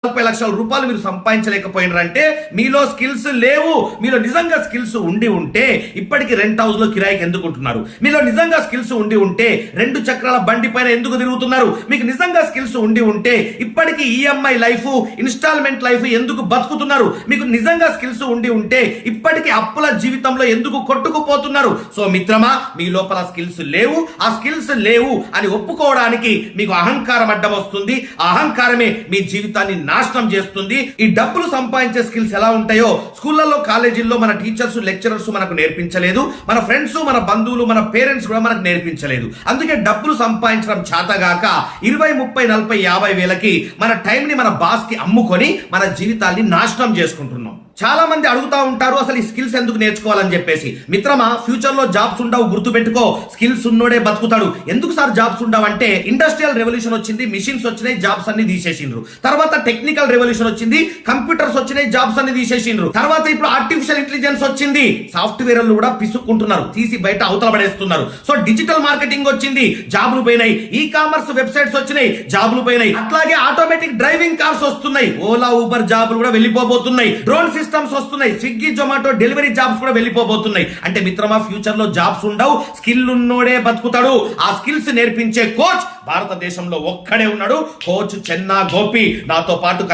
30 లక్షల రూపాయలు మీరు సంపాదించలేకపోయినారంటే మీలో స్కిల్స్ లేవు. మీలో నిజంగా స్కిల్స్ ఉండి ఉంటే ఇప్పటికి రెంట్ హౌస్ లో కిరాయికి ఎందుకు ఉంటున్నారు? మీలో నిజంగా స్కిల్స్ ఉండి ఉంటే 2 చక్రాల బండి పైన ఎందుకు తిరుగుతున్నారు? మీకు నిజంగా స్కిల్స్ ఉండి ఉంటే ఇప్పటికి ఈఎంఐ లైఫ్, ఇన్స్టాల్మెంట్ లైఫ్ ఎందుకు బతుకుతున్నారు? మీకు నిజంగా స్కిల్స్ ఉండి ఉంటే ఇప్పటికి అప్పుల జీవితంలో ఎందుకు కొట్టుకుపోతున్నారు? సో మిత్రమా, మీ లోపల స్కిల్స్ లేవు, ఆ స్కిల్స్ లేవు అని ఒప్పుకోవడానికి మీకు అహంకారం అడ్డం వస్తుంది. ఆ అహంకారమే మీ జీవితాన్ని నాశనం చేస్తుంది. ఈ డబ్బులు సంపాదించే స్కిల్స్ ఎలా ఉంటాయో స్కూళ్ళల్లో, కాలేజీల్లో మన టీచర్స్, లెక్చరర్స్ మనకు నేర్పించలేదు. మన ఫ్రెండ్స్, మన బంధువులు, మన పేరెంట్స్ కూడా మనకు నేర్పించలేదు. అందుకే డబ్బులు సంపాదించడం చేతగాక 20, 30, 40, 50 వేలకి మన టైంని మన బాస్ కి అమ్ముకొని మన జీవితాన్ని నాశనం చేసుకుంటున్నాం. చాలా మంది అడుగుతా ఉంటారు అసలు ఈ స్కిల్స్ ఎందుకు నేర్చుకోవాలని చెప్పేసి. మిత్రమా, ఫ్యూచర్ లో జాబ్స్ ఉండవు, గుర్తుపెట్టుకో. స్కిల్స్ ఉన్నోడే బతుకుతాడు. ఎందుకు సార్ జాబ్స్ ఉండవంటే ఇండస్ట్రియల్ రెవల్యూషన్ వచ్చింది, మిషన్స్ వచ్చినాయి, జాబ్స్ అన్ని తీసేసిండ్రు. తర్వాత టెక్నికల్ రెవల్యూషన్ వచ్చింది, కంప్యూటర్స్ వచ్చినాయి, జాబ్స్ అన్ని తీసేసిండ్రు. తర్వాత ఇప్పుడు ఆర్టిఫిషియల్ ఇంటెలిజెన్స్ వచ్చింది, సాఫ్ట్వేర్లు కూడా పిసుక్కుంటున్నారు, తీసి బయట అవతల పడేస్తున్నారు. సో డిజిటల్ మార్కెటింగ్ వచ్చింది, జాబ్లు పోయినాయి. ఈ కామర్స్ వెబ్సైట్స్ వచ్చినాయి, జాబ్లు పోయినాయి. అట్లాగే ఆటోమేటిక్ డ్రైవింగ్ కార్స్ వస్తున్నాయి, ఓలా, ఊబర్ జాబ్లు కూడా వెళ్ళిపోబోతున్నాయి. డ్రోన్ సిస్టమ్స్ వస్తున్నాయి, స్విగ్గీ, జొమాటో డెలివరీ జాబ్స్ కూడా వెళ్ళిపోబోతున్నాయి. అంటే మిత్రమా, ఫ్యూచర్ లో జాబ్స్ ఉండవు, స్కిల్ ఉన్నోడే బతుకుతాడు. ఆ స్కిల్స్ నేర్పించే కోచ్ భారతదేశంలో ఒక్కడే ఉన్నాడు, కోచ్ చెన్నా గోపి. నాతో పాటు